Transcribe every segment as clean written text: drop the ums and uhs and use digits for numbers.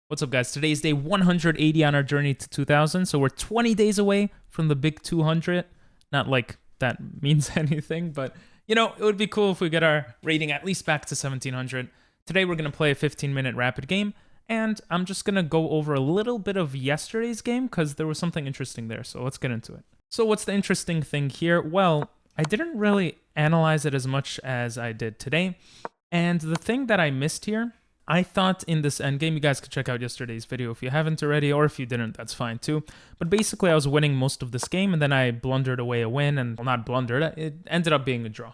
What's up, guys? Today is day 180 on our journey to 2000, so we're 20 days away from the big 200. Not like that means anything, but you know, it would be cool if we get our rating at least back to 1700. Today we're going to play a 15-minute rapid game, and I'm just going to go over a little bit of yesterday's game because there was something interesting there, so let's get into it. So what's the interesting thing here? Well, I didn't really analyze it as much as I did today, and the thing that I missed here, I thought in this endgame, you guys could check out yesterday's video if you haven't already, or if you didn't, that's fine too. But basically, I was winning most of this game, and then I blundered away a win, and well, not blundered, it ended up being a draw.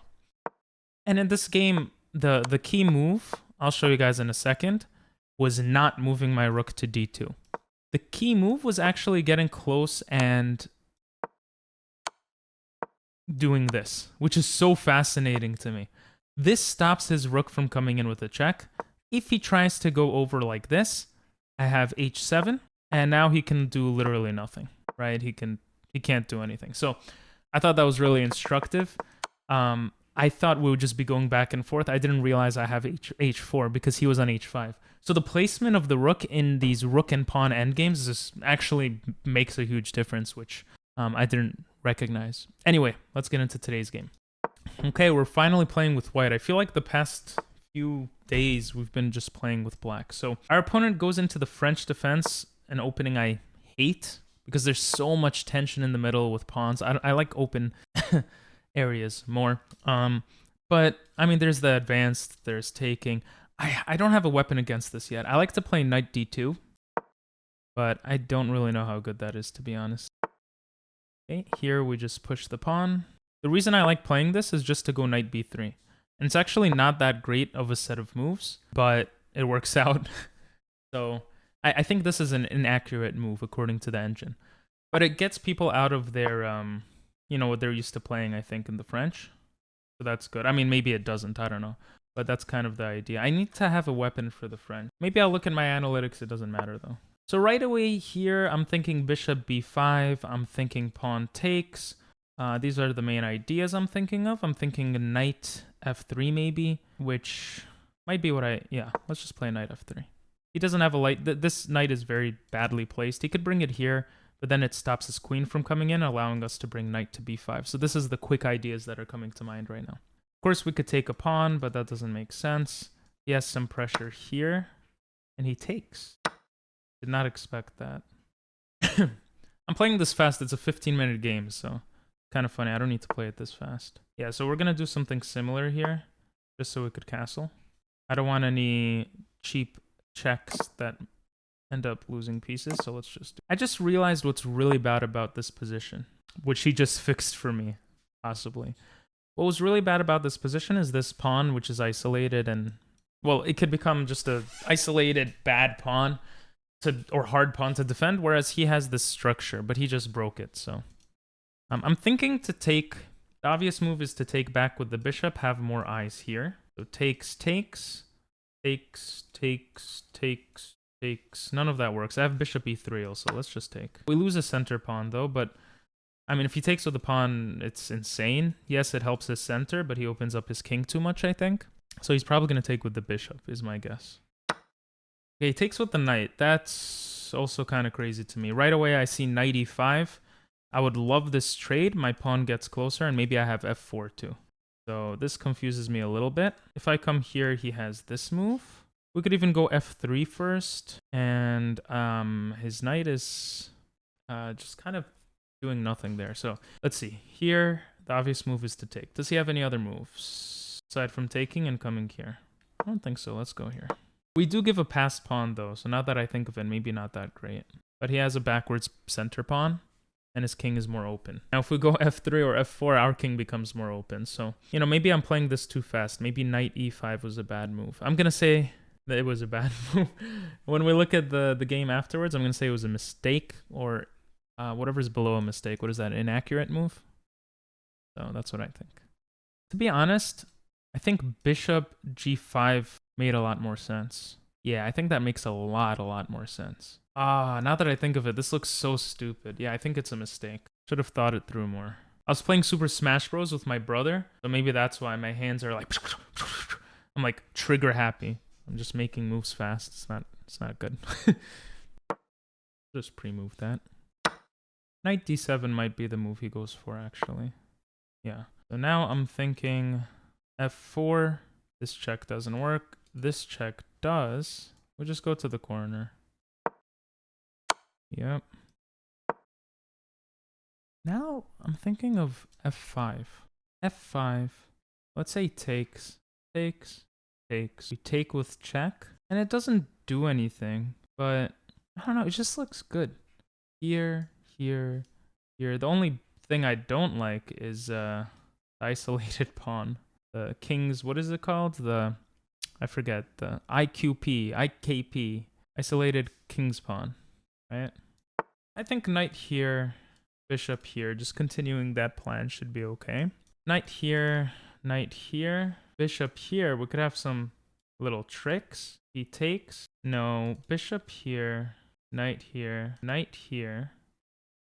And in this game, the key move, I'll show you guys in a second, was not moving my rook to d2. The key move was actually getting close and doing this, which is so fascinating to me. This stops his rook from coming in with a check. If he tries to go over like this, I have h7, and now he can do literally nothing, right? He can't do anything. So I thought that was really instructive. I thought we would just be going back and forth. I didn't realize I have h4 because he was on h5. So the placement of the rook in these rook and pawn endgames is actually makes a huge difference, which I didn't recognize. Anyway, let's get into today's game. Okay, we're finally playing with white. I feel like the past few days we've been just playing with black. So our opponent goes into the French defense, an opening I hate because there's so much tension in the middle with pawns. I like open areas more. But I mean, there's the advanced, there's taking. I don't have a weapon against this yet. I like to play knight d2, but I don't really know how good that is, to be honest. Okay, here we just push the pawn. The reason I like playing this is just to go knight b3. And it's actually not that great of a set of moves, but it works out. So I think this is an inaccurate move according to the engine. But it gets people out of their, you know, what they're used to playing, I think, in the French. So that's good. I mean, maybe it doesn't. I don't know. But that's kind of the idea. I need to have a weapon for the French. Maybe I'll look at my analytics. It doesn't matter, though. So right away here, I'm thinking bishop b5. I'm thinking pawn takes. These are the main ideas I'm thinking of. I'm thinking knight f3 maybe, which might be what yeah, let's just play knight f3. He doesn't have a light. This knight is very badly placed. He could bring it here, but then it stops his queen from coming in, allowing us to bring knight to b5. So this is the quick ideas that are coming to mind right now. Of course, we could take a pawn, but that doesn't make sense. He has some pressure here, and he takes. Did not expect that. I'm playing this fast. It's a 15-minute game, so kind of funny. I don't need to play it this fast. Yeah, so we're going to do something similar here, just so we could castle. I don't want any cheap checks that end up losing pieces, so let's just I just realized what's really bad about this position, which he just fixed for me, possibly. What was really bad about this position is this pawn, which is isolated, and, well, it could become just a isolated bad pawn or hard pawn to defend, whereas he has this structure, but he just broke it, so I'm thinking to take. The obvious move is to take back with the bishop, have more eyes here. So takes, takes, takes, takes, takes, takes. None of that works. I have bishop e3 also. Let's just take. We lose a center pawn though, but I mean, if he takes with the pawn, it's insane. Yes, it helps his center, but he opens up his king too much, I think. So he's probably going to take with the bishop, is my guess. Okay, he takes with the knight. That's also kind of crazy to me. Right away, I see knight e5. I would love this trade. My pawn gets closer, and maybe I have f4 too. So this confuses me a little bit. If I come here, he has this move. We could even go f3 first, and his knight is just kind of doing nothing there. So let's see. Here, the obvious move is to take. Does he have any other moves aside from taking and coming here? I don't think so. Let's go here. We do give a passed pawn, though, so now that I think of it, maybe not that great. But he has a backwards center pawn, and his king is more open. Now, if we go f3 or f4, our king becomes more open. So, you know, maybe I'm playing this too fast. Maybe knight e5 was a bad move. I'm going to say that it was a bad move. When we look at the game afterwards, I'm going to say it was a mistake, or whatever's below a mistake. What is that, inaccurate move? So that's what I think. To be honest, I think bishop g5 made a lot more sense. Yeah, I think that makes a lot more sense. Now that I think of it, this looks so stupid. Yeah, I think it's a mistake. Should have thought it through more. I was playing Super Smash Bros. With my brother, so maybe that's why my hands are like... I'm like trigger happy. I'm just making moves fast. It's It's not good. Just pre-move that. Knight d7 might be the move he goes for, actually. Yeah. So now I'm thinking f4. This check doesn't work. This check does. We'll just go to the corner. Yep. Now I'm thinking of f5. f5. Let's say takes. Takes. Takes. We take with check. And it doesn't do anything. But I don't know. It just looks good. Here. Here. Here. The only thing I don't like is the isolated pawn. The king's, what is it called? I forget. The IKP. Isolated king's pawn. Right? I think knight here, bishop here, just continuing that plan should be okay. Knight here, bishop here. We could have some little tricks. He takes. No, bishop here, knight here, knight here.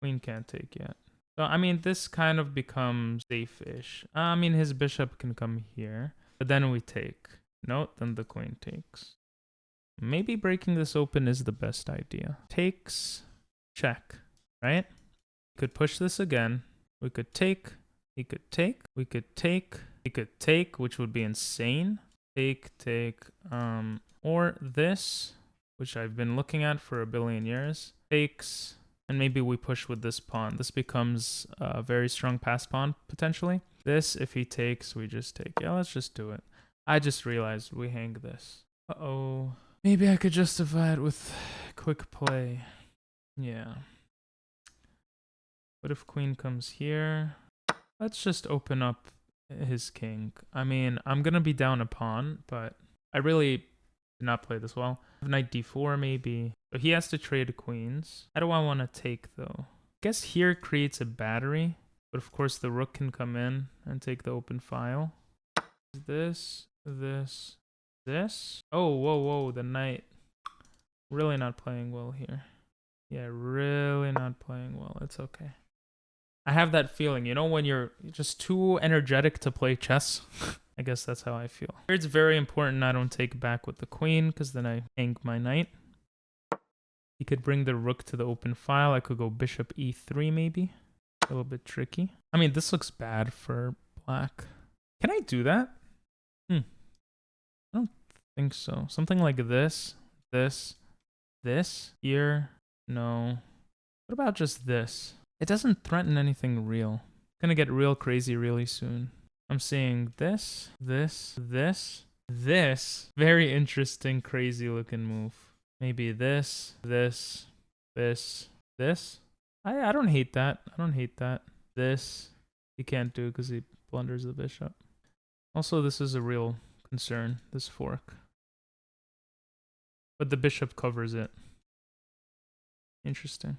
Queen can't take yet. So, I mean, this kind of becomes safe-ish. I mean, his bishop can come here, but then we take. No, then the queen takes. Maybe breaking this open is the best idea. Takes, check, right? We could push this again. We could take, he could take, we could take, he could take, which would be insane. Take, or this, which I've been looking at for a billion years. Takes, and maybe we push with this pawn. This becomes a very strong pass pawn, potentially. This, if he takes, we just take. Yeah, let's just do it. I just realized we hang this. Uh-oh. Maybe I could justify it with quick play. Yeah. What if queen comes here? Let's just open up his king. I mean, I'm going to be down a pawn, but I really did not play this well. Knight d4 maybe. So he has to trade queens. How do I want to take, though? I guess here creates a battery, but of course the rook can come in and take the open file. This. Oh, whoa, the knight. Really not playing well here. Yeah, really not playing well. It's okay. I have that feeling, you know, when you're just too energetic to play chess. I guess that's how I feel. Here it's very important I don't take back with the queen, because then I hang my knight. He could bring the rook to the open file. I could go bishop e3 maybe. A little bit tricky. I mean, this looks bad for black. Can I do that? I don't think so. Something like this, this, here, no. What about just this? It doesn't threaten anything real. It's gonna get real crazy really soon. I'm seeing this. Very interesting, crazy looking move. Maybe this. I don't hate that. This, he can't do because he blunders the bishop. Also, this is a real concern, this fork. But the bishop covers it. Interesting.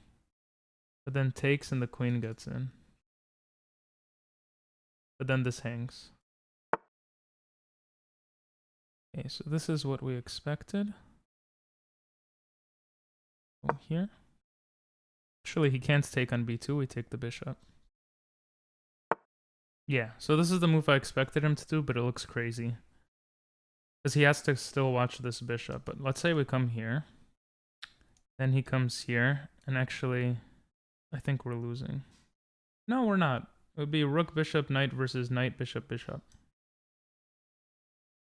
But then takes and the queen gets in. But then this hangs. Okay, so this is what we expected. Go here. Actually, he can't take on b2, we take the bishop. Yeah, so this is the move I expected him to do, but it looks crazy. Because he has to still watch this bishop. But let's say we come here. Then he comes here. And actually, I think we're losing. No, we're not. It would be rook, bishop, knight versus knight, bishop, bishop.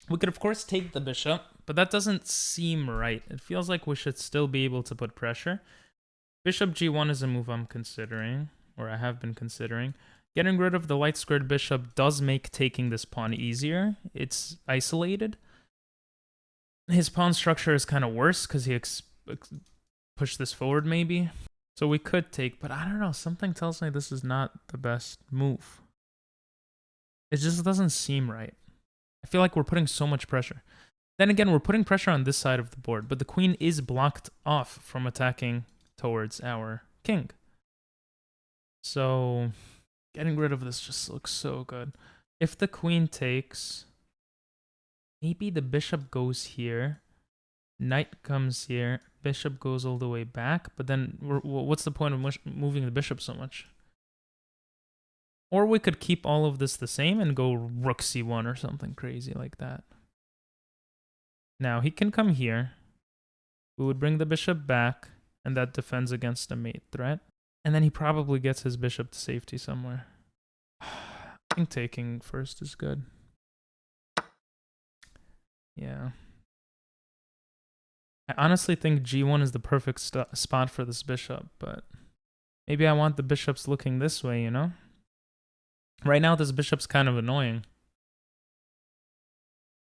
We could, of course, take the bishop. But that doesn't seem right. It feels like we should still be able to put pressure. Bishop g1 is a move I'm considering. Or I have been considering. Getting rid of the light squared bishop does make taking this pawn easier. It's isolated. His pawn structure is kind of worse because he pushed this forward maybe. So we could take, but I don't know. Something tells me this is not the best move. It just doesn't seem right. I feel like we're putting so much pressure. Then again, we're putting pressure on this side of the board, but the queen is blocked off from attacking towards our king. So getting rid of this just looks so good. If the queen takes, maybe the bishop goes here, knight comes here, bishop goes all the way back, but then what's the point of moving the bishop so much? Or we could keep all of this the same and go rook c1 or something crazy like that. Now he can come here. We would bring the bishop back, and that defends against a mate threat. And then he probably gets his bishop to safety somewhere. I think taking first is good. Yeah. I honestly think g1 is the perfect spot for this bishop, but maybe I want the bishops looking this way, you know? Right now, this bishop's kind of annoying.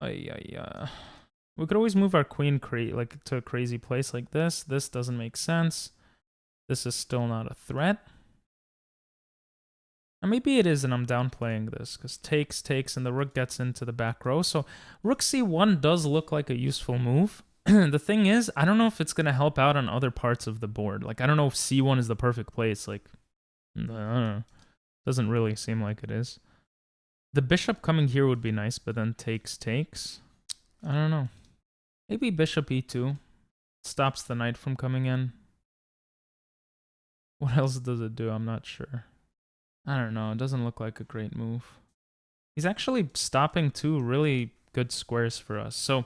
We could always move our queen to a crazy place like this. This doesn't make sense. This is still not a threat. And maybe it is, and I'm downplaying this, because takes, and the rook gets into the back row. So rook c1 does look like a useful move. The thing is, I don't know if it's going to help out on other parts of the board. Like, I don't know if c1 is the perfect place. Like, I don't know. Doesn't really seem like it is. The bishop coming here would be nice, but then takes. I don't know. Maybe bishop e2 stops the knight from coming in. What else does it do? I'm not sure. I don't know. It doesn't look like a great move. He's actually stopping two really good squares for us. So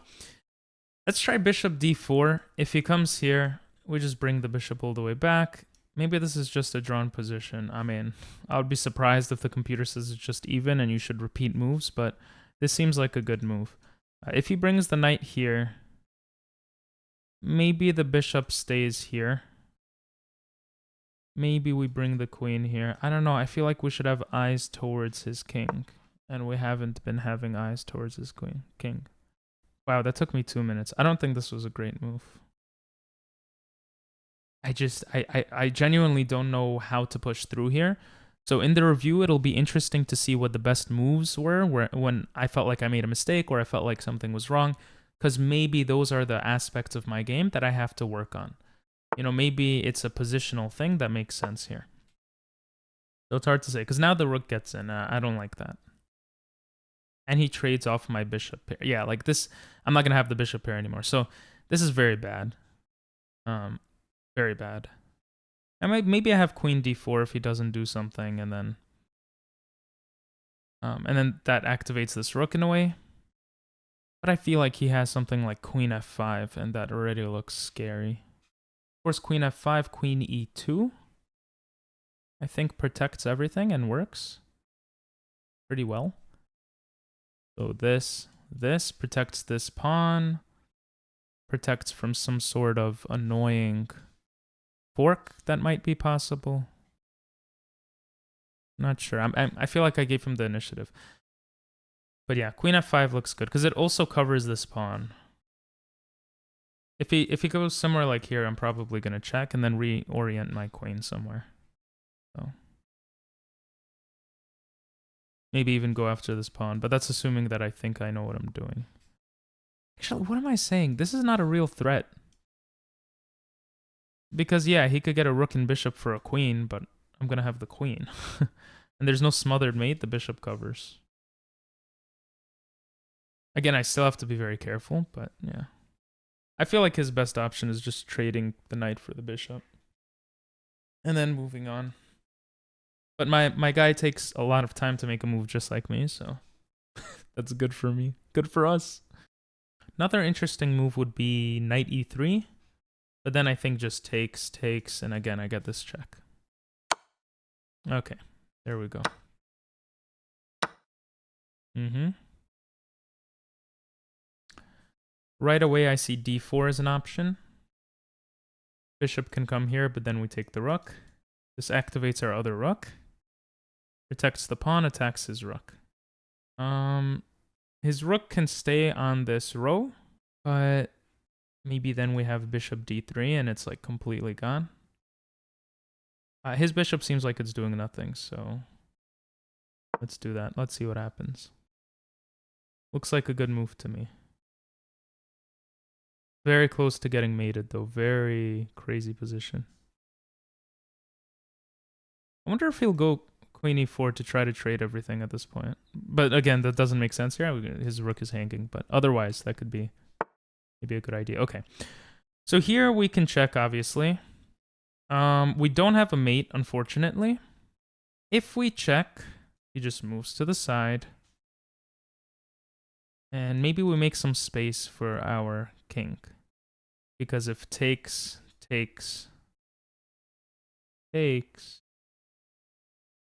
let's try bishop d4. If he comes here, we just bring the bishop all the way back. Maybe this is just a drawn position. I mean, I would be surprised if the computer says it's just even and you should repeat moves, but this seems like a good move. If he brings the knight here, maybe the bishop stays here. Maybe we bring the queen here. I don't know. I feel like we should have eyes towards his king. And we haven't been having eyes towards his king. Wow, that took me 2 minutes. I don't think this was a great move. I genuinely don't know how to push through here. So in the review, it'll be interesting to see what the best moves were when I felt like I made a mistake or I felt like something was wrong. Because maybe those are the aspects of my game that I have to work on. You know, maybe it's a positional thing that makes sense here. So it's hard to say, because now the rook gets in. I don't like that. And he trades off my bishop pair. Yeah, like this, I'm not going to have the bishop pair anymore. So this is very bad. Very bad. And maybe I have queen d4 if he doesn't do something, and then that activates this rook in a way. But I feel like he has something like queen f5, and that already looks scary. Of course, queen f5, queen e2. I think protects everything and works pretty well. So this protects this pawn, protects from some sort of annoying fork that might be possible. Not sure. I feel like I gave him the initiative. But yeah, queen f5 looks good because it also covers this pawn. If he goes somewhere like here, I'm probably going to check and then reorient my queen somewhere. So maybe even go after this pawn, but that's assuming that I think I know what I'm doing. Actually, what am I saying? This is not a real threat. Because yeah, he could get a rook and bishop for a queen, but I'm going to have the queen. And there's no smothered mate, the bishop covers. Again, I still have to be very careful, but yeah. I feel like his best option is just trading the knight for the bishop. And then moving on. But my guy takes a lot of time to make a move just like me, so that's good for me. Good for us. Another interesting move would be knight e3. But then I think just takes, and again, I get this check. Okay, there we go. Right away, I see d4 as an option. Bishop can come here, but then we take the rook. This activates our other rook. Protects the pawn, attacks his rook. His rook can stay on this row, but maybe then we have bishop d3 and it's like completely gone. His bishop seems like it's doing nothing, so let's do that. Let's see what happens. Looks like a good move to me. Very close to getting mated, though. Very crazy position. I wonder if he'll go queen e4 to try to trade everything at this point. But again, that doesn't make sense here. His rook is hanging, but otherwise, that could be maybe a good idea. Okay. So here we can check, obviously. We don't have a mate, unfortunately. If we check, he just moves to the side. And maybe we make some space for our king. Because if takes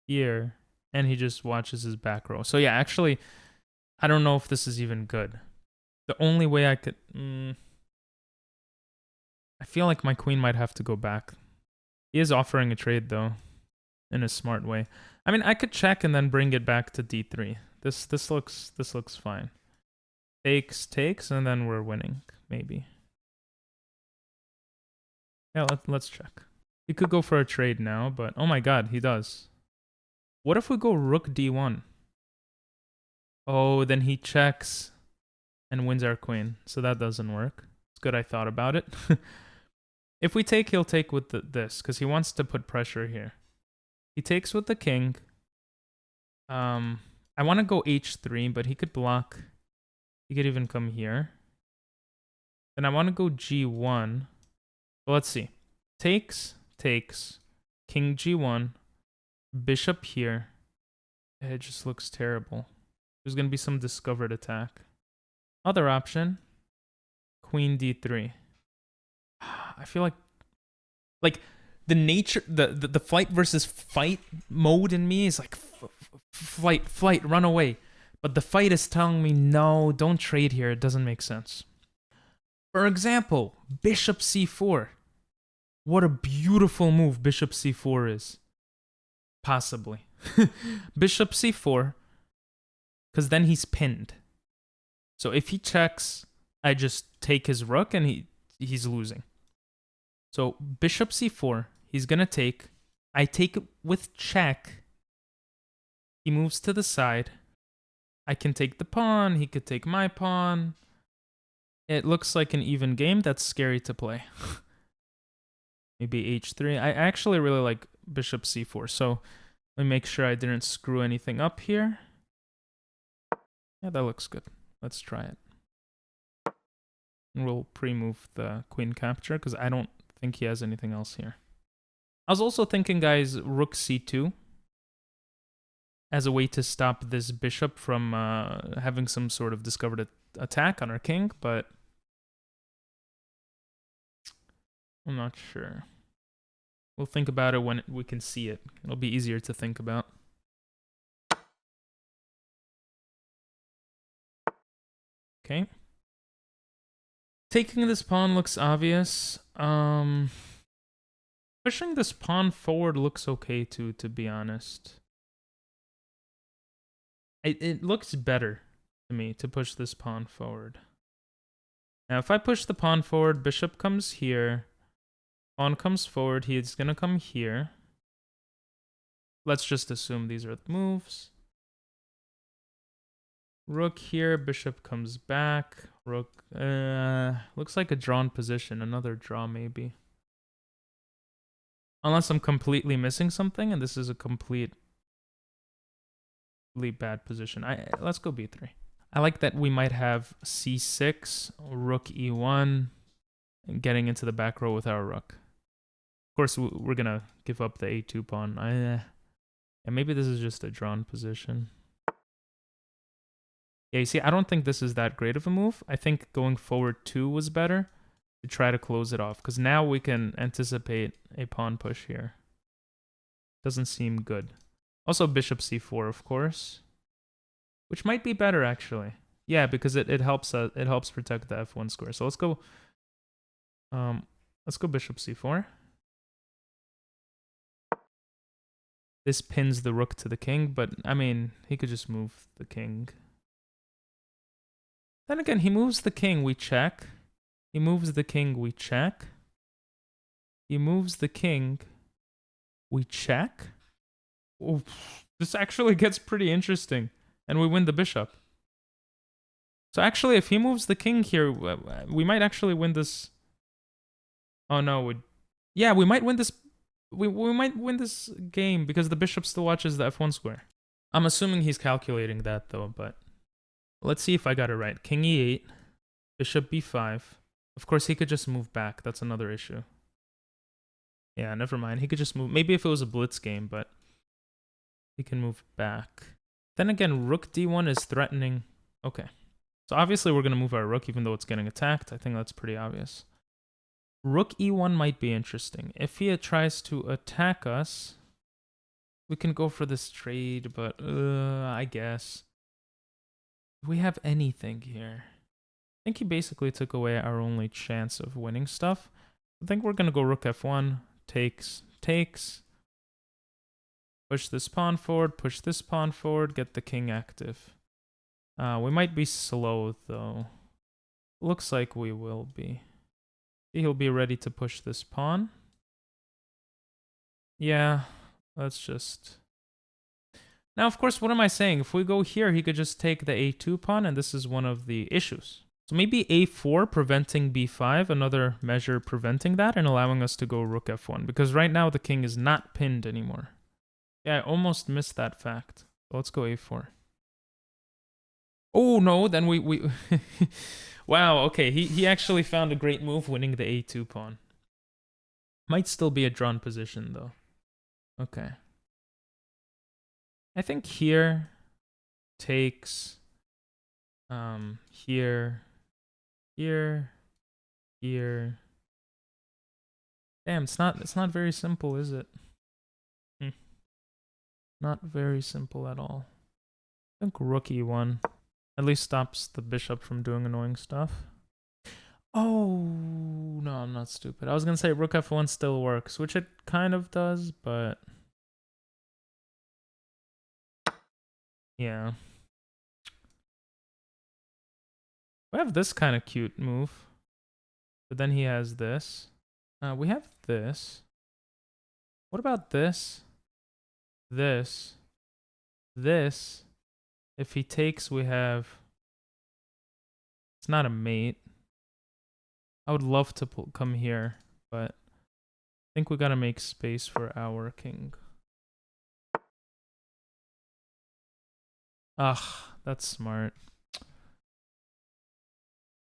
here, and he just watches his back row. So yeah, actually, I don't know if this is even good. The only way I could... I feel like my queen might have to go back. He is offering a trade, though, in a smart way. I mean, I could check and then bring it back to d3. This looks fine. Takes, and then we're winning, maybe. Yeah, let's check. He could go for a trade now, but oh my god, he does. What if we go rook d1? Oh, then he checks and wins our queen, so that doesn't work. It's good I thought about it. If we take, he'll take with this, because he wants to put pressure here. He takes with the king. I want to go h3, but he could block. He could even come here. Then I want to go g1. Well, let's see. Takes, king g1, bishop here. It just looks terrible. There's going to be some discovered attack. Other option, queen d3. I feel like the nature, the flight versus fight mode in me is like flight, run away. But the fight is telling me, no, don't trade here. It doesn't make sense. For example, bishop c4. What a beautiful move bishop c4 is. Possibly. Bishop c4. Because then he's pinned. So if he checks, I just take his rook and he's losing. So bishop c4. He's going to take. I take it with check. He moves to the side. I can take the pawn. He could take my pawn. It looks like an even game. That's scary to play. Maybe h3. I actually really like bishop c4. So let me make sure I didn't screw anything up here. Yeah, that looks good. Let's try it. And we'll pre-move the queen capture because I don't think he has anything else here. I was also thinking, guys, rook c2 as a way to stop this bishop from having some sort of discovered attack on our king, but I'm not sure. We'll think about it when we can see it. It'll be easier to think about. Okay. Taking this pawn looks obvious. Pushing this pawn forward looks okay too, to be honest. It looks better to me to push this pawn forward. Now, if I push the pawn forward, bishop comes here. Pawn comes forward. He's going to come here. Let's just assume these are the moves. Rook here. Bishop comes back. Rook. Looks like a drawn position. Another draw, maybe. Unless I'm completely missing something, and this is a completely bad position. Let's go b3. I like that we might have c6, rook e1, and getting into the back row with our rook. Of course, we're going to give up the a2 pawn. And maybe this is just a drawn position. Yeah, you see, I don't think this is that great of a move. I think going forward 2 was better to try to close it off. Because now we can anticipate a pawn push here. Doesn't seem good. Also, bishop c4, of course. Which might be better, actually. Yeah, because it helps protect the f1 square. So let's go bishop c4. This pins the rook to the king, but I mean, he could just move the king. Then again, he moves the king, we check. He moves the king, we check. He moves the king, we check. Oh, this actually gets pretty interesting. And we win the bishop. So actually, if he moves the king here, we might actually win this. Oh no, yeah, we might win this. We might win this game because the bishop still watches the f1 square. I'm assuming he's calculating that though, but let's see if I got it right. King e8, bishop b5. Of course, he could just move back. That's another issue. Yeah, never mind. He could just move. Maybe if it was a blitz game, but he can move back. Then again, rook d1 is threatening. Okay. So obviously we're going to move our rook even though it's getting attacked. I think that's pretty obvious. Rook e1 might be interesting. If he tries to attack us, we can go for this trade, but I guess. Do we have anything here? I think he basically took away our only chance of winning stuff. I think we're going to go rook f1, takes. Push this pawn forward, push this pawn forward, get the king active. We might be slow, though. Looks like we will be. He'll be ready to push this pawn. Yeah, let's just... Now, of course, what am I saying? If we go here, he could just take the a2 pawn, and this is one of the issues. So maybe a4 preventing b5, another measure preventing that and allowing us to go rook f1. Because right now the king is not pinned anymore. Yeah, I almost missed that fact. So let's go a4. Oh, no, then we wow, okay, he actually found a great move winning the a2 pawn. Might still be a drawn position, though. Okay. I think here takes here. Damn, it's not very simple, is it? Not very simple at all. I think rook e1 at least stops the bishop from doing annoying stuff. Oh, no, I'm not stupid. I was gonna say rook f1 still works, which it kind of does, but yeah. We have this kind of cute move, but then he has this. We have this. What about this? This. If he takes, we have... It's not a mate. I would love to come here, but I think we gotta make space for our king. Ugh, that's smart.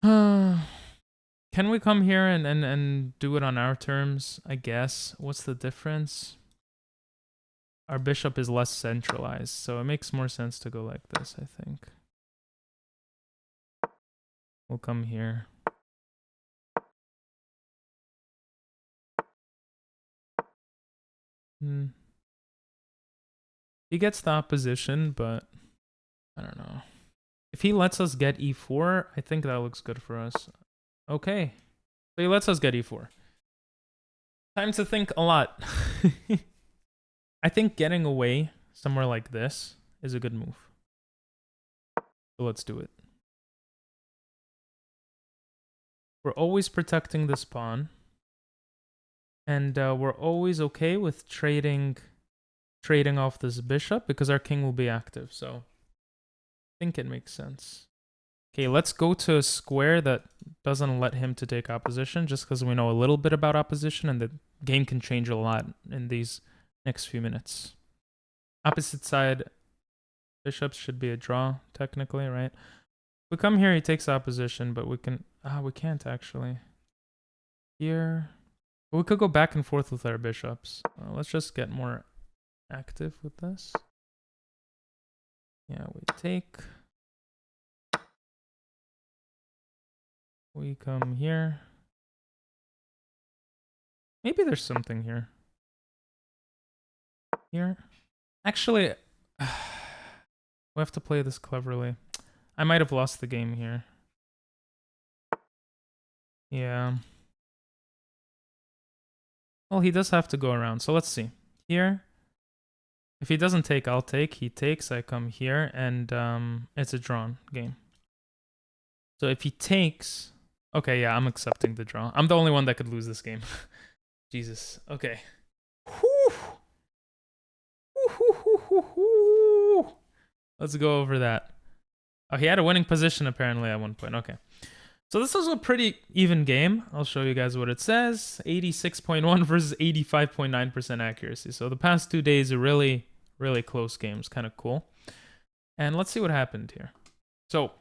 Can we come here and do it on our terms, I guess? What's the difference? Our bishop is less centralized, so it makes more sense to go like this, I think. We'll come here. He gets the opposition, but I don't know. If he lets us get e4, I think that looks good for us. Okay. So he lets us get e4. Time to think a lot. I think getting away somewhere like this is a good move. So let's do it. We're always protecting this pawn. And we're always okay with trading off this bishop because our king will be active. So I think it makes sense. Okay, let's go to a square that doesn't let him to take opposition just because we know a little bit about opposition and the game can change a lot in these next few minutes. Opposite side bishops should be a draw, technically, right? If we come here, he takes opposition, but we can... we can't actually. Here... We could go back and forth with our bishops. Let's just get more active with this. Yeah, we take. We come here. Maybe there's something here. Here. Actually, we have to play this cleverly. I might have lost the game here. Yeah. Well, he does have to go around, so let's see. Here, if he doesn't take, I'll take. He takes, I come here, and it's a drawn game. So if he takes... Okay, yeah, I'm accepting the draw. I'm the only one that could lose this game. Jesus, okay. Let's go over that. Oh, he had a winning position apparently at one point. Okay. So this was a pretty even game. I'll show you guys what it says. 86.1 versus 85.9% accuracy. So the past 2 days are really, really close games. Kind of cool. And let's see what happened here. So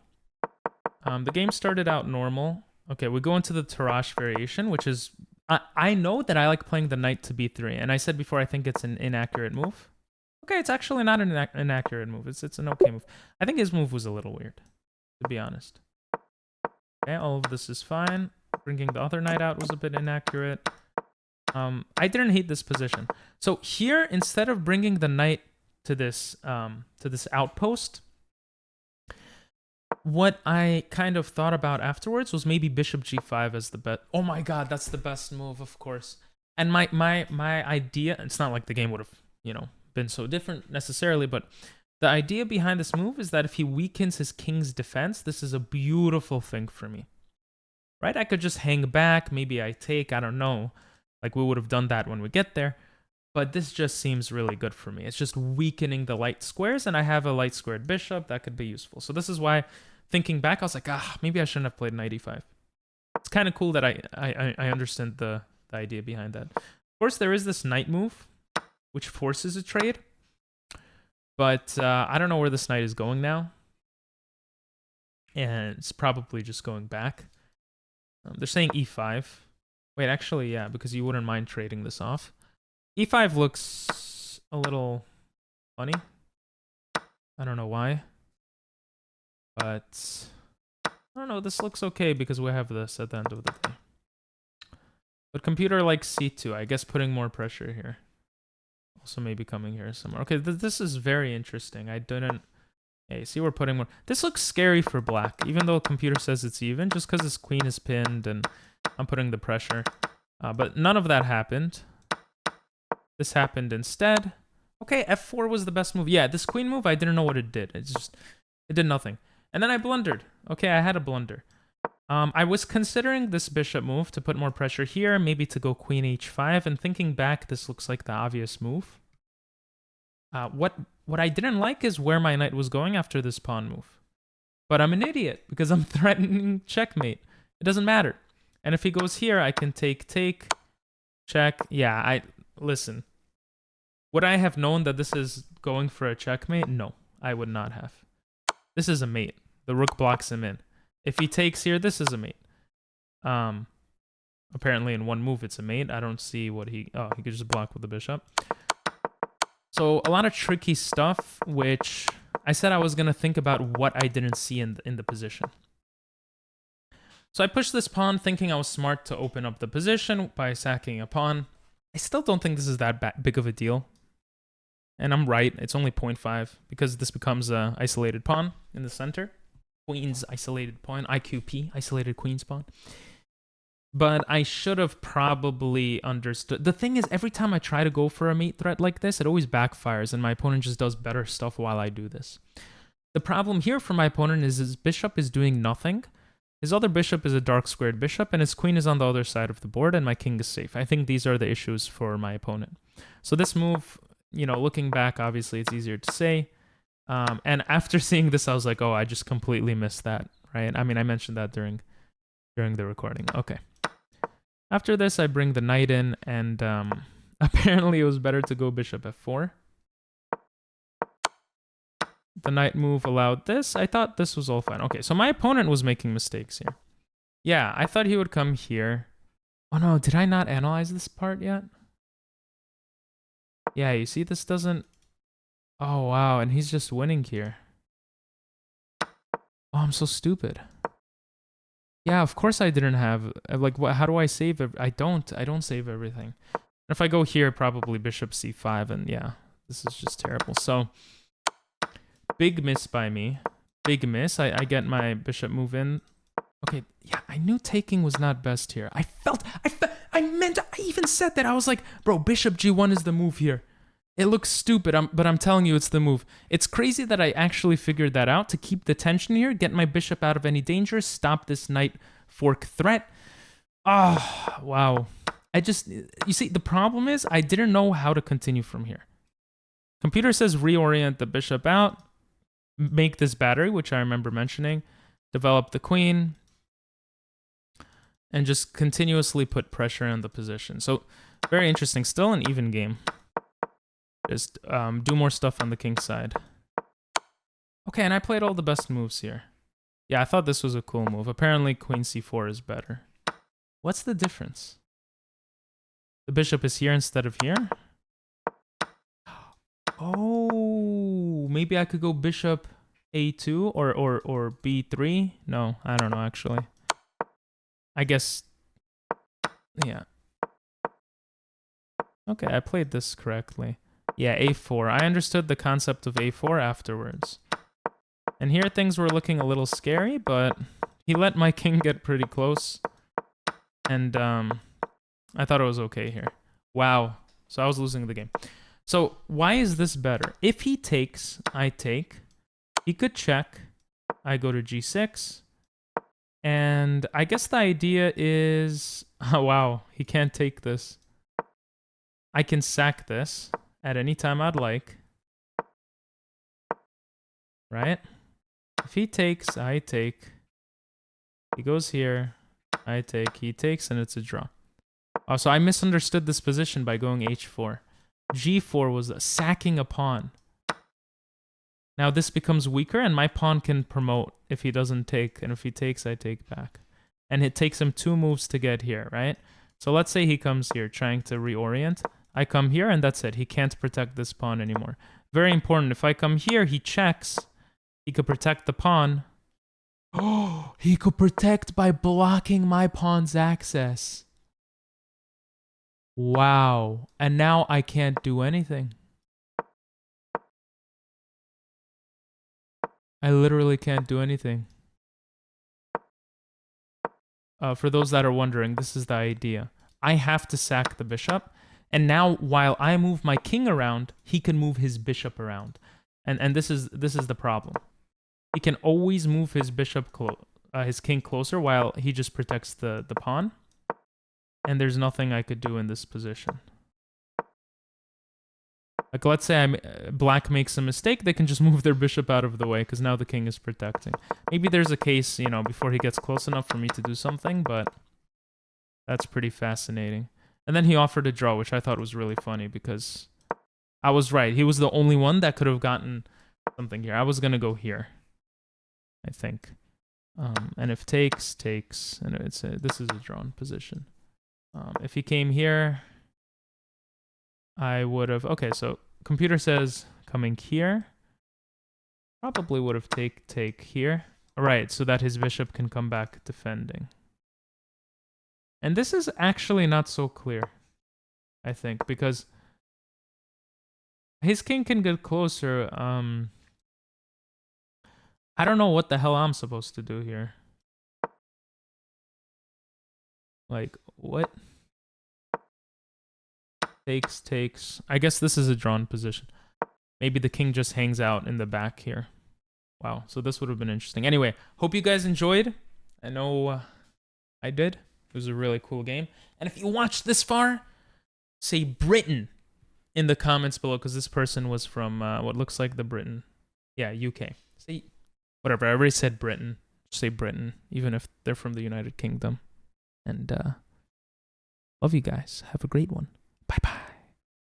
the game started out normal. Okay, we go into the Tarrasch variation, which is... I know that I like playing the knight to b3. And I said before I think it's an inaccurate move. Okay, it's actually not an inaccurate move. It's an okay move. I think his move was a little weird, to be honest. Okay, all of this is fine. Bringing the other knight out was a bit inaccurate. I didn't hate this position. So here, instead of bringing the knight to this outpost, what I kind of thought about afterwards was maybe bishop g5 as the bet. Oh my god, that's the best move, of course. And my idea, it's not like the game would have, you know, been so different necessarily, but the idea behind this move is that if he weakens his king's defense, this is a beautiful thing for me. Right? I could just hang back, maybe I take, I don't know. Like we would have done that when we get there. But this just seems really good for me. It's just weakening the light squares, and I have a light squared bishop that could be useful. So this is why, thinking back, I was like, maybe I shouldn't have played knight e5. It's kind of cool that I understand the idea behind that. Of course, there is this knight move, which forces a trade. But I don't know where this knight is going now. And it's probably just going back. They're saying e5. Wait, actually, yeah, because you wouldn't mind trading this off. e5 looks a little funny. I don't know why. But I don't know, this looks okay because we have this at the end of the day. But computer likes c2. I guess putting more pressure here. Also maybe coming here somewhere. Okay, this is very interesting. I didn't... Hey, see, we're putting more... This looks scary for black, even though computer says it's even, just because his queen is pinned and I'm putting the pressure. But none of that happened. This happened instead. Okay, f4 was the best move. Yeah, this queen move, I didn't know what it did. It did nothing. And then I blundered. Okay, I had a blunder. I was considering this bishop move to put more pressure here, maybe to go queen h5, and thinking back, this looks like the obvious move. What I didn't like is where my knight was going after this pawn move. But I'm an idiot, because I'm threatening checkmate. It doesn't matter. And if he goes here, I can take, check. Yeah, listen. Would I have known that this is going for a checkmate? No, I would not have. This is a mate. The rook blocks him in. If he takes here, this is a mate. Apparently in one move it's a mate. I don't see what he... Oh, he could just block with the bishop. So a lot of tricky stuff, which I said I was going to think about what I didn't see in the position. So I pushed this pawn thinking I was smart to open up the position by sacking a pawn. I still don't think this is that big of a deal. And I'm right. It's only 0.5 because this becomes an isolated pawn in the center. Queen's isolated pawn, IQP, isolated queen's pawn. But I should have probably understood. The thing is, every time I try to go for a mate threat like this, it always backfires, and my opponent just does better stuff while I do this. The problem here for my opponent is his bishop is doing nothing. His other bishop is a dark squared bishop, and his queen is on the other side of the board, and my king is safe. I think these are the issues for my opponent. So this move, you know, looking back, obviously it's easier to say. And after seeing this, I was like, oh, I just completely missed that, right? I mean, I mentioned that during the recording. Okay. After this, I bring the knight in, and apparently it was better to go bishop f4. The knight move allowed this. I thought this was all fine. Okay, so my opponent was making mistakes here. Yeah, I thought he would come here. Oh no, did I not analyze this part yet? Yeah, you see, this doesn't... Oh, wow, and he's just winning here. Oh, I'm so stupid. Yeah, of course I didn't have... Like, what? How do I save it? I don't save everything. If I go here, probably bishop c5, and yeah, this is just terrible. So, big miss by me. Big miss. I get my bishop move in. Okay, yeah, I knew taking was not best here. I even said that. I was like, bro, bishop g1 is the move here. It looks stupid, but I'm telling you it's the move. It's crazy that I actually figured that out to keep the tension here, get my bishop out of any danger, stop this knight fork threat. Ah, wow. You see, the problem is I didn't know how to continue from here. Computer says reorient the bishop out, make this battery, which I remember mentioning, develop the queen, and just continuously put pressure on the position. So, very interesting. Still an even game. Just do more stuff on the king side. Okay, and I played all the best moves here. Yeah, I thought this was a cool move. Apparently, queen c4 is better. What's the difference? The bishop is here instead of here? Oh, maybe I could go bishop a2 or b3? No, I don't know, actually. I guess Yeah. Okay, I played this correctly. Yeah, a4. I understood the concept of a4 afterwards. And here things were looking a little scary, but he let my king get pretty close. And I thought it was okay here. Wow. So I was losing the game. So why is this better? If he takes, I take. He could check. I go to g6. And I guess the idea is... Oh, wow. He can't take this. I can sack this at any time I'd like. Right? If he takes, I take. He goes here. I take. He takes, and it's a draw. Oh, so I misunderstood this position by going h4. g4 was sacking a pawn. Now this becomes weaker, and my pawn can promote if he doesn't take. And if he takes, I take back. And it takes him 2 moves to get here, right? So let's say he comes here trying to reorient. I come here, and that's it. He can't protect this pawn anymore. Very important. If I come here, he checks. He could protect the pawn. Oh, he could protect by blocking my pawn's access. Wow. And now I can't do anything. I literally can't do anything. For those that are wondering, this is the idea. I have to sack the bishop. And now, while I move my king around, he can move his bishop around. And this is the problem. He can always move his his king closer while he just protects the pawn. And there's nothing I could do in this position. Like, let's say black makes a mistake, they can just move their bishop out of the way because now the king is protecting. Maybe there's a case, you know, before he gets close enough for me to do something, but that's pretty fascinating. And then he offered a draw, which I thought was really funny because I was right. He was the only one that could have gotten something here. I was going to go here, I think. And if takes, takes, and this is a drawn position. If he came here, I would have... Okay, so computer says coming here. Probably would have take here. All right, so that his bishop can come back defending. And this is actually not so clear, I think, because his king can get closer. I don't know what the hell I'm supposed to do here. Like, what? Takes, takes. I guess this is a drawn position. Maybe the king just hangs out in the back here. Wow, so this would have been interesting. Anyway, hope you guys enjoyed. I know I did. It was a really cool game. And if you watched this far, say Britain in the comments below, because this person was from what looks like the Britain. Yeah, UK. Say whatever. I already said Britain. Just say Britain, even if they're from the United Kingdom. And love you guys. Have a great one.